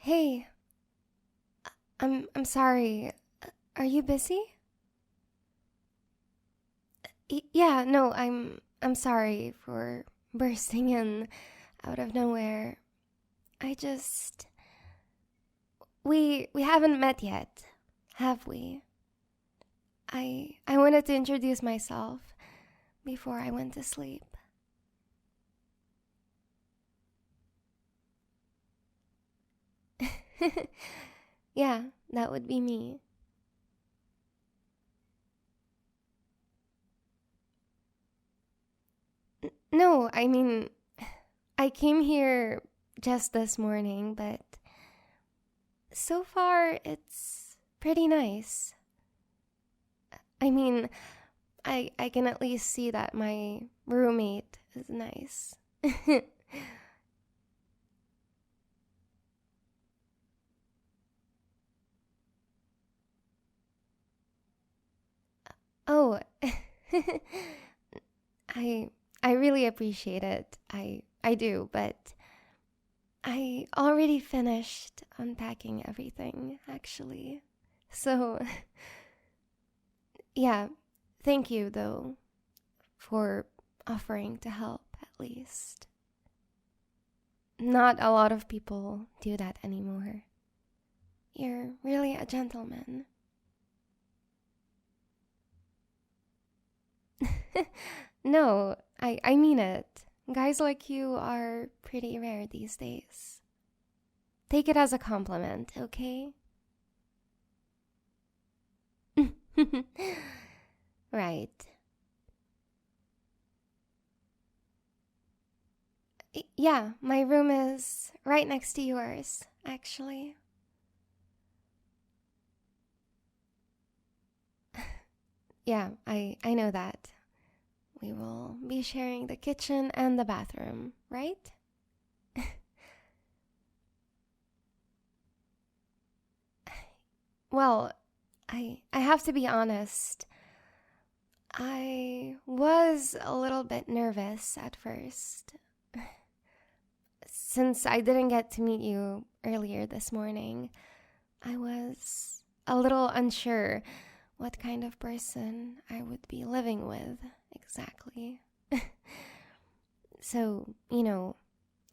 Hey, I'm sorry. Are you busy? Yeah, no, I'm sorry for bursting in out of nowhere. I just we haven't met yet, have we? I wanted to introduce myself before I went to sleep. Yeah, that would be me. No, I mean, I came here just this morning, but so far it's pretty nice. I mean, I can at least see that my roommate is nice. Oh, I I really appreciate it. I do, but I already finished unpacking everything actually. So, yeah, thank you though for offering to help at least. Not a lot of people do that anymore. You're really a gentleman. No, I mean it. Guys like you are pretty rare these days. Take it as a compliment, okay? Right. Yeah, my room is right next to yours, actually. Yeah, I know that. We will be sharing the kitchen and the bathroom, right? Well, I have to be honest. I was a little bit nervous at first. Since I didn't get to meet you earlier this morning, I was a little unsure what kind of person I would be living with exactly. So,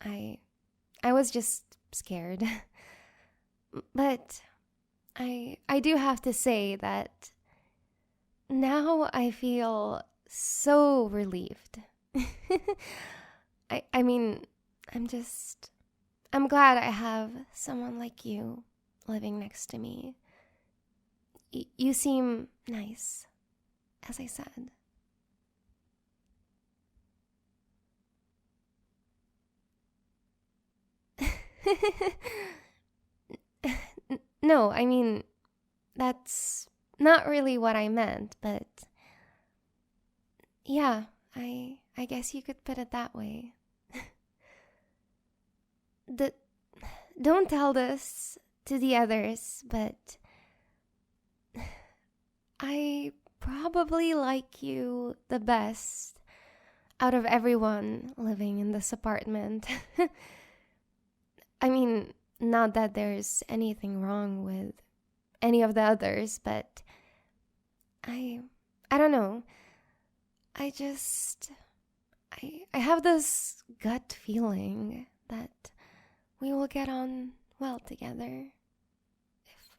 I I was just scared. But I do have to say that now I feel so relieved. I mean, I'm just I'm glad I have someone like you living next to me. You seem nice, as I said. No, I mean, that's not really what I meant, but yeah, I guess you could put it that way. The, don't tell this to the others, but I probably like you the best out of everyone living in this apartment. I mean, not that there's anything wrong with any of the others, but I I don't know. I just I have this gut feeling that we will get on well together.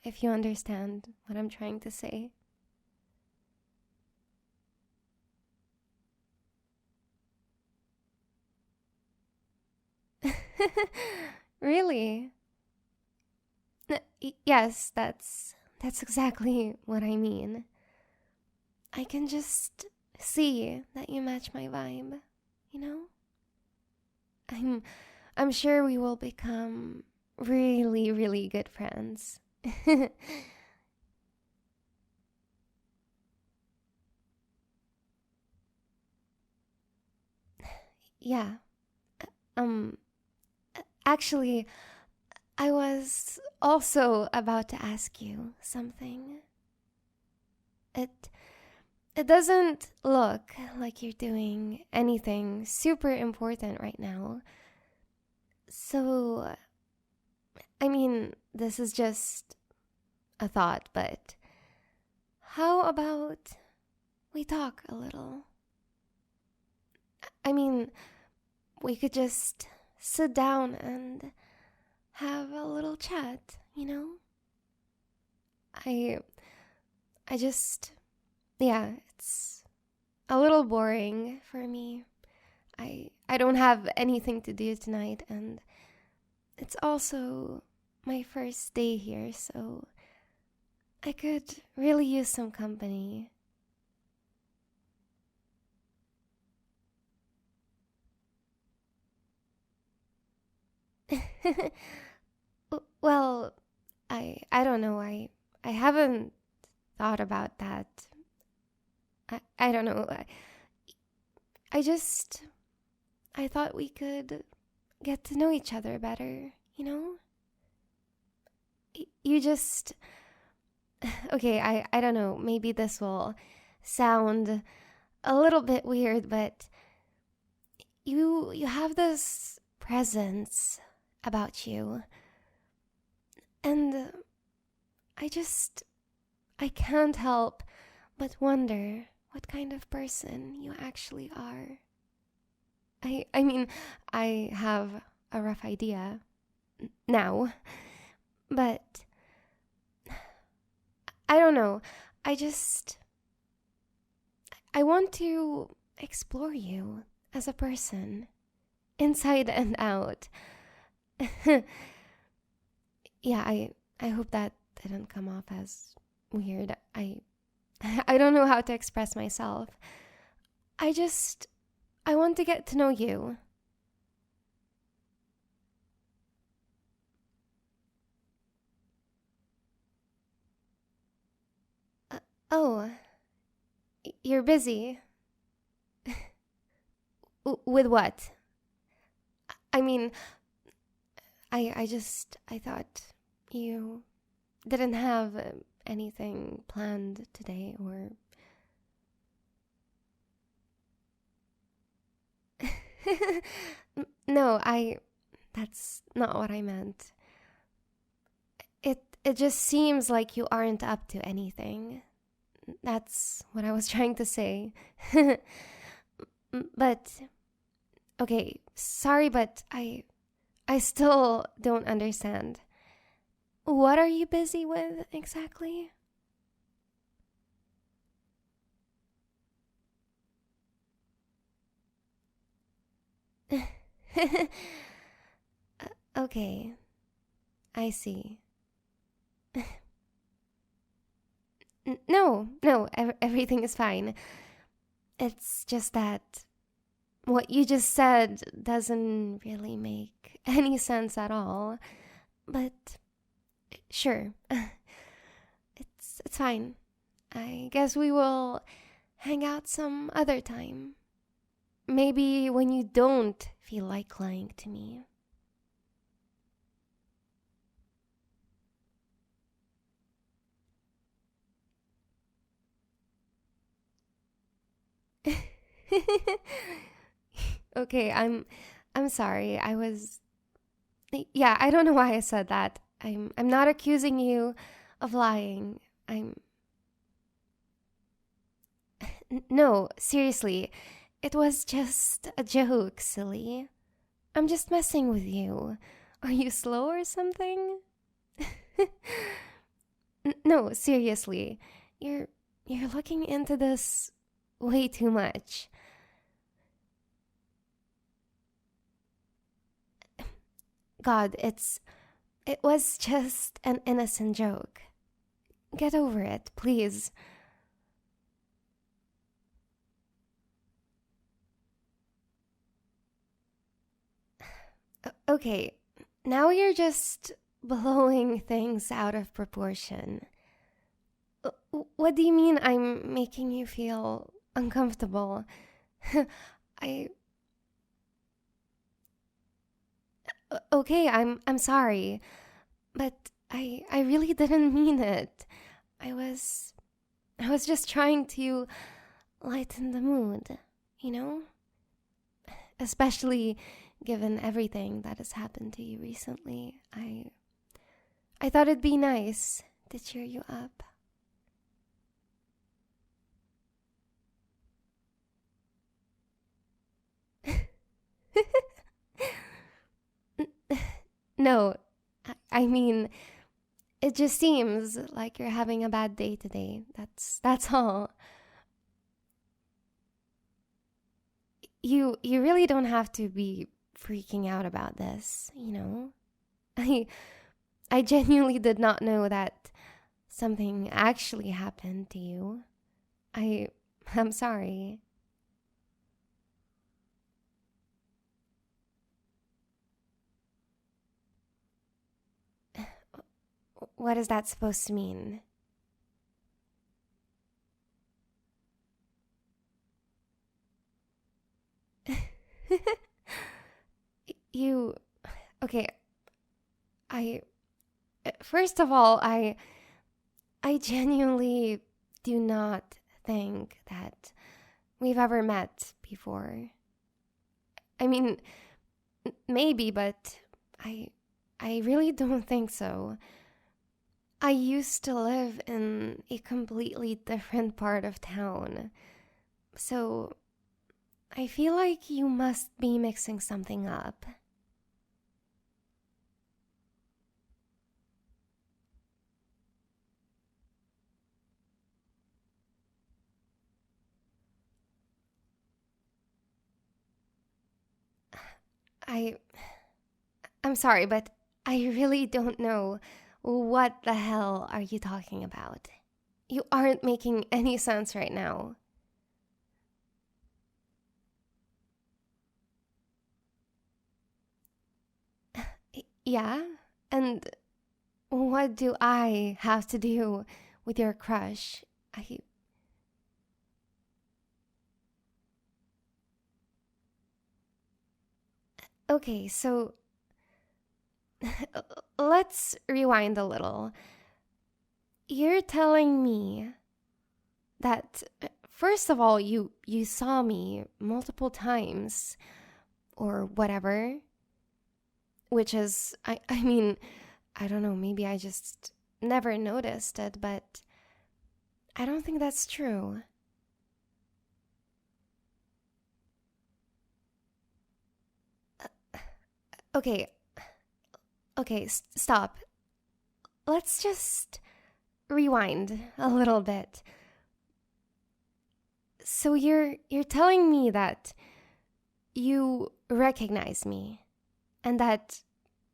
If you understand what I'm trying to say. Really? Yes, that's exactly what I mean. I can just see that you match my vibe, you know? I'm I'm sure we will become really really good friends. Yeah. Um actually, I was also about to ask you something. It it doesn't look like you're doing anything super important right now. So, I mean, this is just a thought, but how about we talk a little? I mean, we could just sit down and have a little chat, you know? I I just yeah, it's a little boring for me. I don't have anything to do tonight, and it's also my first day here, so I could really use some company. Well, I don't know. I haven't thought about that. I don't know. I just I thought we could get to know each other better, you know? You just okay, I don't know. Maybe this will sound a little bit weird, but you have this presence about you. And I can't help but wonder what kind of person you actually are. I mean, I have a rough idea now, but I don't know. I just I want to explore you as a person, inside and out. Yeah, I hope that didn't come off as weird. I don't know how to express myself. I just I want to get to know you. Oh, you're busy. With what? I mean, I thought you didn't have anything planned today or no, that's not what I meant. It just seems like you aren't up to anything. That's what I was trying to say. But okay, sorry, but I still don't understand. What are you busy with exactly? Okay, I see. No, everything is fine. It's just that what you just said doesn't really make any sense at all. But sure, it's fine. I guess we will hang out some other time. Maybe when you don't feel like lying to me. Okay, I'm sorry. I don't know why I said that. I'm not accusing you of lying. No, seriously. It was just a joke, silly. I'm just messing with you. Are you slow or something? No, seriously. You're you're looking into this way too much. God, it was just an innocent joke. Get over it, please. Okay, now you're just blowing things out of proportion. What do you mean I'm making you feel uncomfortable? I okay, I'm sorry, but I really didn't mean it. I was I was just trying to lighten the mood, you know? Especially given everything that has happened to you recently. I thought it'd be nice to cheer you up. No, I mean, it just seems like you're having a bad day today. That's all. You really don't have to be freaking out about this, you know? I I genuinely did not know that something actually happened to you. I I'm sorry. What is that supposed to mean? You okay, I first of all, I genuinely do not think that we've ever met before. I mean, maybe, but I I really don't think so. I used to live in a completely different part of town. So, I feel like you must be mixing something up. I I'm sorry, but I really don't know what the hell are you talking about? You aren't making any sense right now. Yeah? And what do I have to do with your crush? I Okay, so let's rewind a little. You're telling me that first of all you saw me multiple times or whatever, which is I mean, I don't know, maybe I just never noticed it, but I don't think that's true. Okay, okay, stop. Let's just rewind a little bit. So you're telling me that you recognize me and that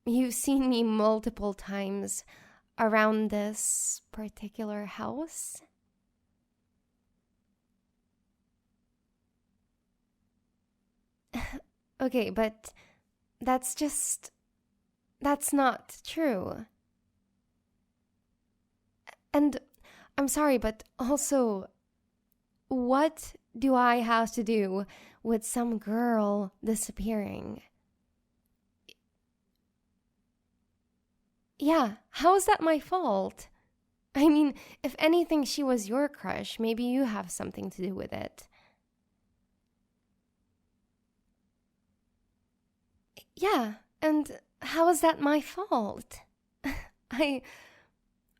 you've seen me multiple times around this particular house? Okay, but that's just that's not true. And I'm sorry, but also, what do I have to do with some girl disappearing? Yeah, how is that my fault? I mean, if anything, she was your crush. Maybe you have something to do with it. Yeah, and how is that my fault? I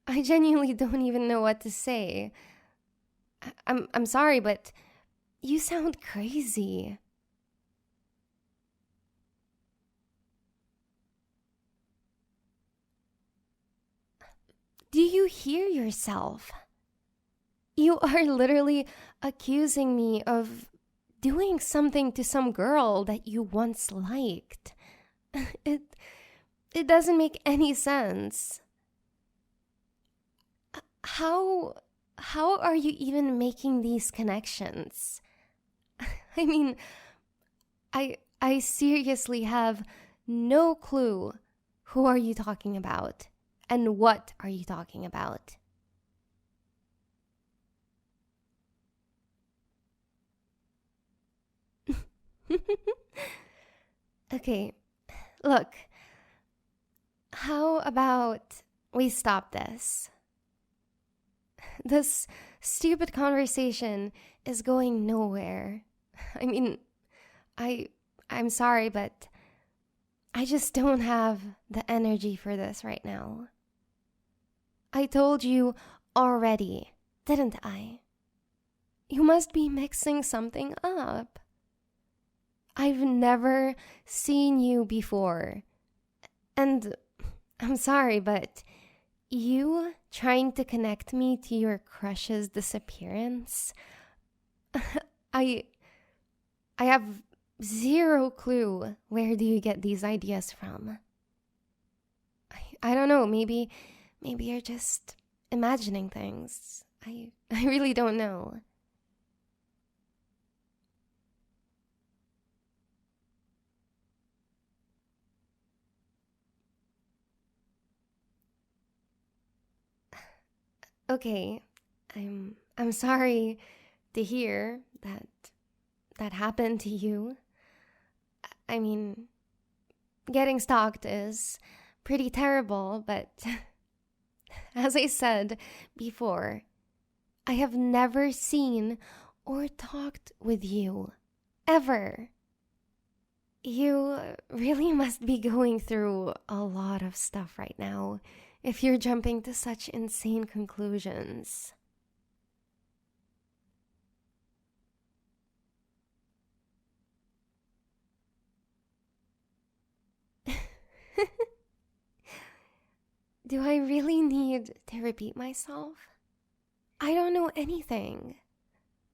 I genuinely don't even know what to say. I'm sorry, but you sound crazy. Do you hear yourself? You are literally accusing me of doing something to some girl that you once liked. It it doesn't make any sense. How how are you even making these connections? I mean, I seriously have no clue who are you talking about and what are you talking about? Okay, look, how about we stop this? This stupid conversation is going nowhere. I mean, I I'm sorry, but I just don't have the energy for this right now. I told you already, didn't I? You must be mixing something up. I've never seen you before. And I'm sorry, but you trying to connect me to your crush's disappearance? I I have zero clue where do you get these ideas from. I don't know, maybe you're just imagining things. I really don't know. Okay, I'm sorry to hear that happened to you. I mean, getting stalked is pretty terrible, but as I said before, I have never seen or talked with you ever. You really must be going through a lot of stuff right now if you're jumping to such insane conclusions. Do I really need to repeat myself? I don't know anything.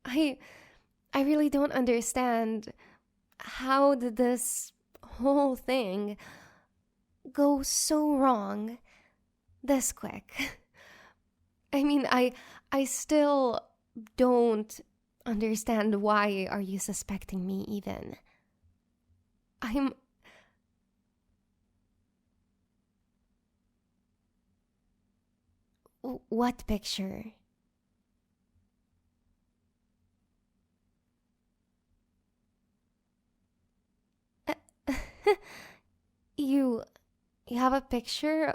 I I really don't understand how did this whole thing go so wrong this quick. I mean, I still don't understand why are you suspecting me even. I'm What picture? you you have a picture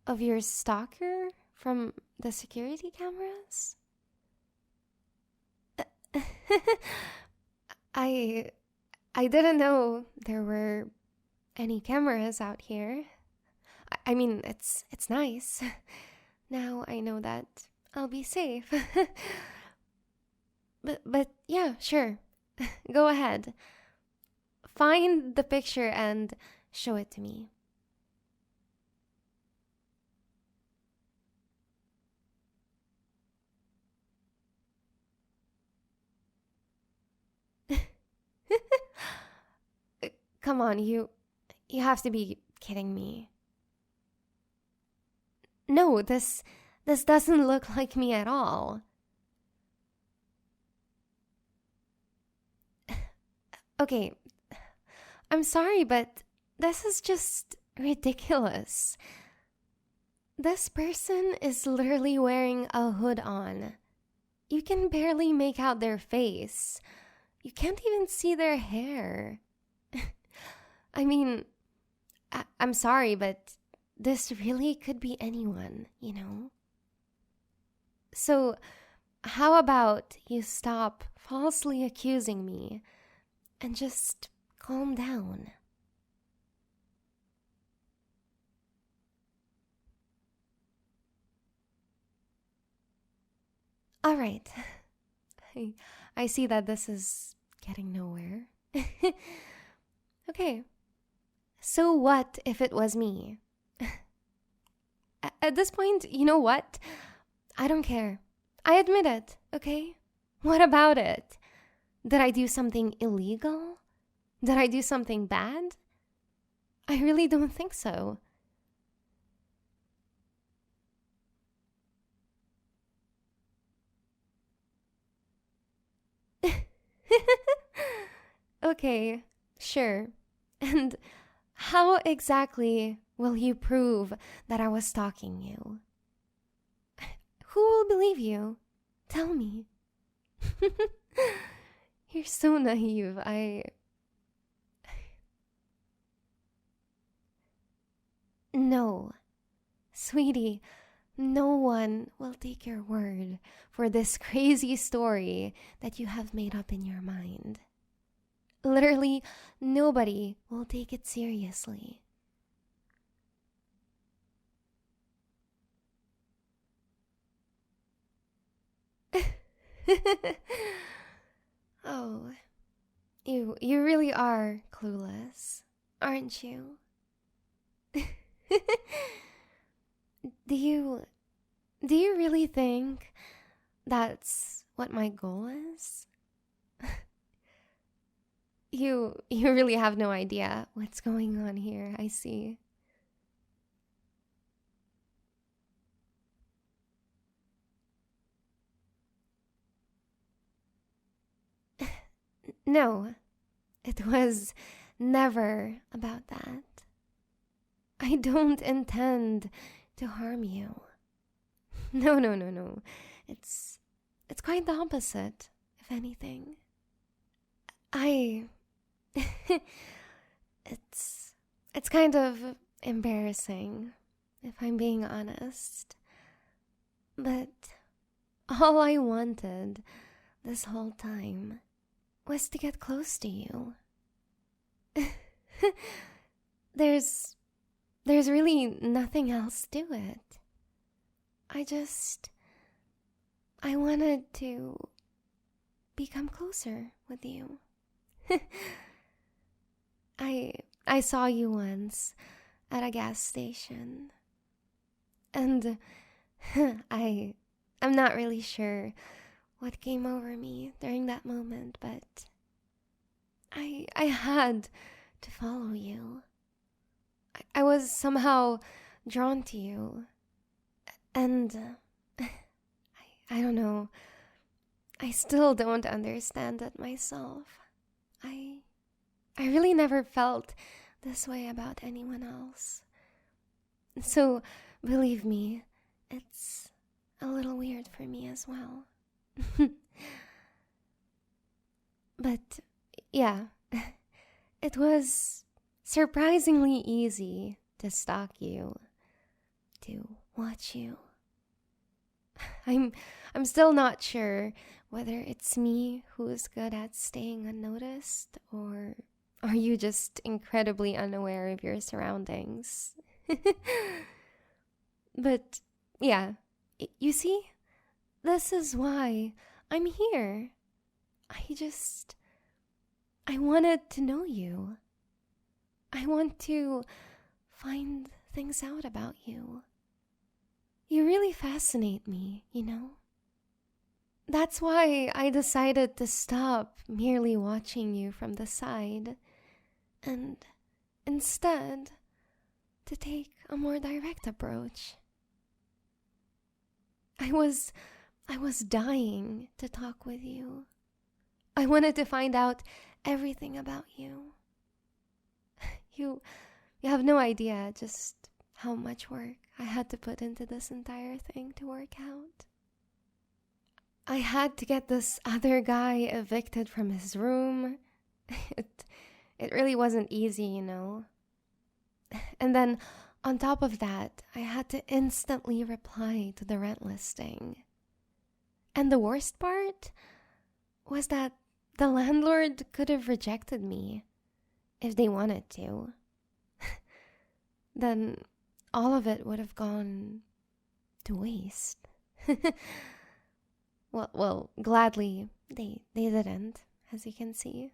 of your stalker from the security cameras? I I didn't know there were any cameras out here. I mean, it's nice. Now I know that I'll be safe. But yeah, sure. Go ahead. Find the picture and show it to me. Come on, you have to be kidding me. No, this doesn't look like me at all. Okay, I'm sorry, but this is just ridiculous. This person is literally wearing a hood on. You can barely make out their face. You can't even see their hair. I mean, I'm sorry, but this really could be anyone, you know? So, how about you stop falsely accusing me and just calm down? All right. I see that this is getting nowhere. Okay. So what if it was me? At this point, you know what? I don't care. I admit it, okay? What about it? Did I do something illegal? Did I do something bad? I really don't think so. Okay, sure. And how exactly will you prove that I was stalking you? Who will believe you? Tell me. You're so naive. No. Sweetie, no one will take your word for this crazy story that you have made up in your mind. Literally, nobody will take it seriously. Oh, you really are clueless, aren't you? do you do you really think that's what my goal is? You really have no idea what's going on here, I see. No, it was never about that. I don't intend to harm you. No, no, no, no. It's it's quite the opposite, if anything. I it's it's kind of embarrassing, if I'm being honest. But all I wanted this whole time was to get close to you. there's there's really nothing else to it. I wanted to become closer with you. I saw you once at a gas station, and I'm not really sure what came over me during that moment, but I had to follow you. I was somehow drawn to you, and I don't know. I still don't understand it myself. I I really never felt this way about anyone else. So, believe me, it's a little weird for me as well. But yeah, it was surprisingly easy to stalk you, to watch you. I'm I'm still not sure whether it's me who is good at staying unnoticed, or are you just incredibly unaware of your surroundings? But yeah, you see, this is why I'm here. I wanted to know you. I want to find things out about you. You really fascinate me, you know? That's why I decided to stop merely watching you from the side and instead to take a more direct approach. I was dying to talk with you. I wanted to find out everything about you. You have no idea just how much work I had to put into this entire thing to work out. I had to get this other guy evicted from his room. It really wasn't easy, you know. And then on top of that, I had to instantly reply to the rent listing. And the worst part was that the landlord could have rejected me if they wanted to. Then all of it would have gone to waste. Well, gladly they didn't, as you can see.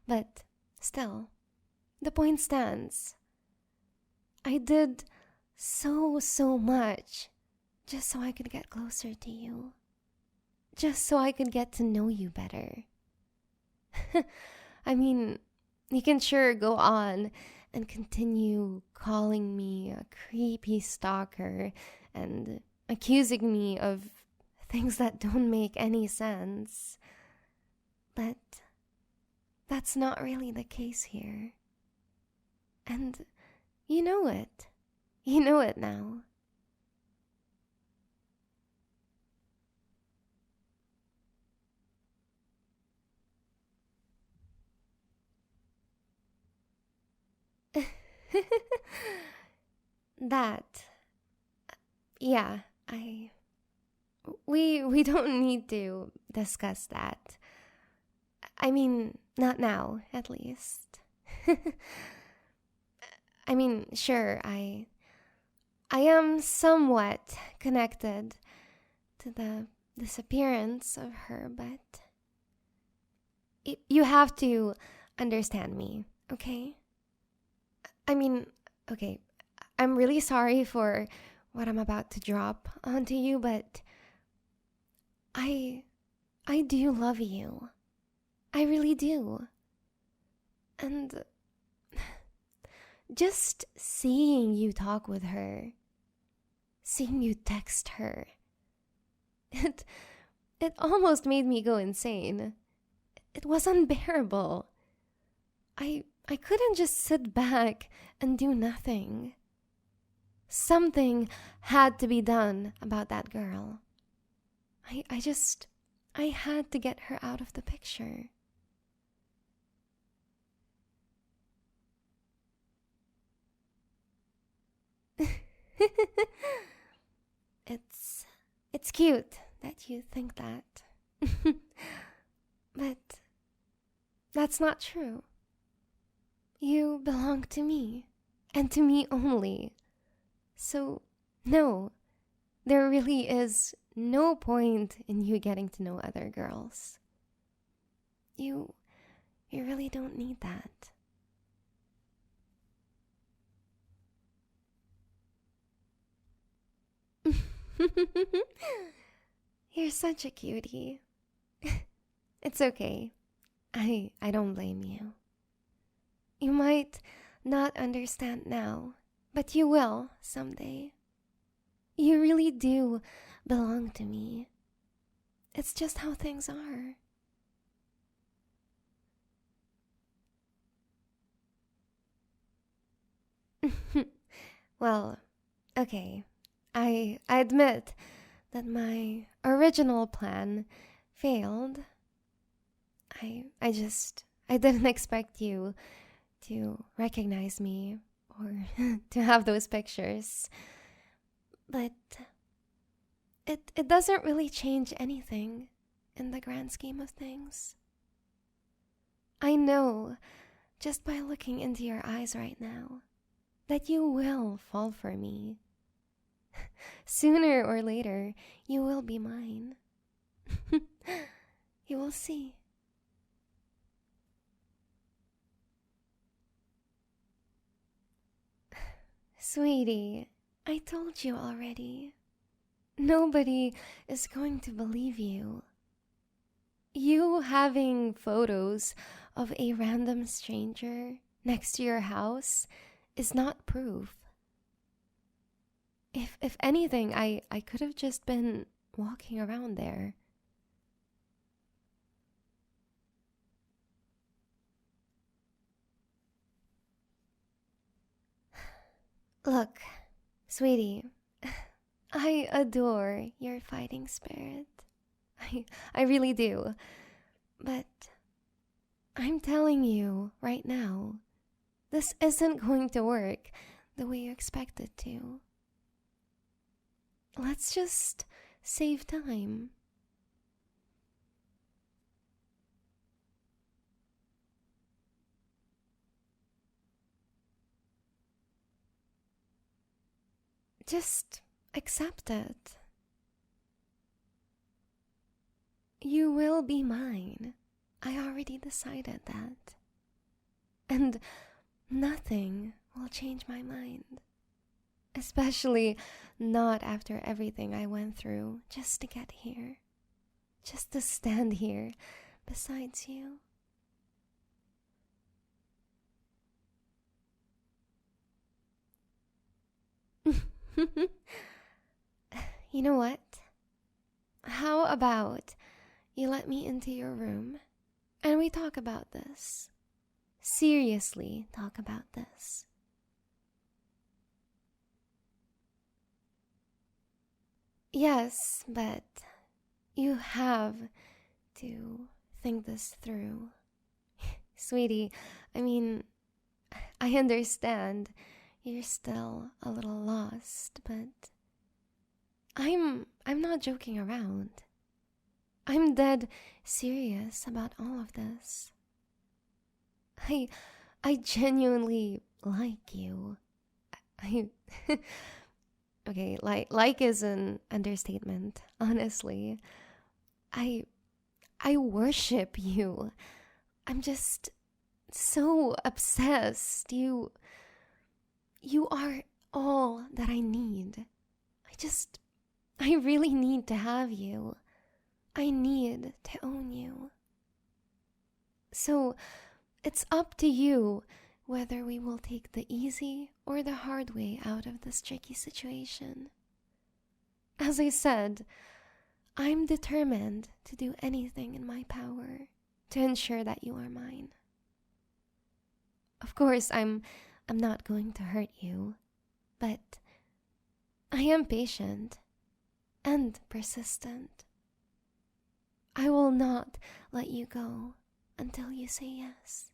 But still, the point stands. I did so much just so I could get closer to you. Just so I could get to know you better. I mean, you can sure go on and continue calling me a creepy stalker and accusing me of things that don't make any sense. But that's not really the case here. And you know it. You know it now. That, yeah, we don't need to discuss that. I mean, not now, at least. I mean, sure, I am somewhat connected to the disappearance of her, but you have to understand me, okay? I mean, okay, I'm really sorry for what I'm about to drop onto you, but I I do love you. I really do. And just seeing you talk with her, seeing you text her, it it almost made me go insane. It was unbearable. I couldn't just sit back and do nothing. Something had to be done about that girl. I had to get her out of the picture. it's it's cute that you think that. But that's not true. You belong to me, and to me only. So, no, there really is no point in you getting to know other girls. You really don't need that. You're such a cutie. It's okay. I don't blame you. You might not understand now, but you will someday. You really do belong to me. It's just how things are. Well, okay. I admit that my original plan failed. I didn't expect you to recognize me or to have those pictures. But it doesn't really change anything in the grand scheme of things. I know just by looking into your eyes right now that you will fall for me. Sooner or later, you will be mine. You will see. Sweetie, I told you already. Nobody is going to believe you. You having photos of a random stranger next to your house is not proof. If anything, I could have just been walking around there. Look, sweetie, I adore your fighting spirit. I really do. But I'm telling you right now, this isn't going to work the way you expect it to. Let's just save time. Just accept it. You will be mine. I already decided that. And nothing will change my mind. Especially not after everything I went through just to get here. Just to stand here besides you. You know what? How about you let me into your room and we talk about this? Seriously, talk about this. Yes, but you have to think this through. Sweetie, I mean, I understand you're still a little lost, but I'm not joking around. I'm dead serious about all of this. I I genuinely like you. I okay, like is an understatement, honestly. I I worship you. I'm just so obsessed. You are all that I need. I really need to have you. I need to own you. So, it's up to you whether we will take the easy or the hard way out of this tricky situation. As I said, I'm determined to do anything in my power to ensure that you are mine. Of course, I'm not going to hurt you, but I am patient and persistent. I will not let you go until you say yes.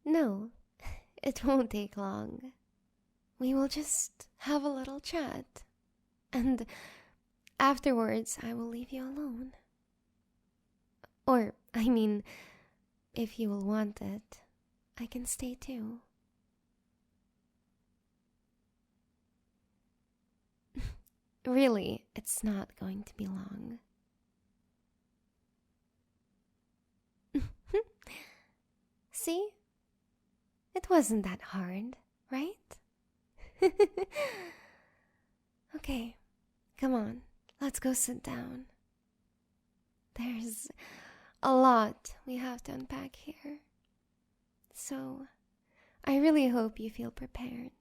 No, it won't take long. We will just have a little chat, and afterwards I will leave you alone. Or, I mean, if you will want it, I can stay too. Really, it's not going to be long. See? It wasn't that hard, right? Okay, come on, let's go sit down. There's a lot we have to unpack here. So, I really hope you feel prepared.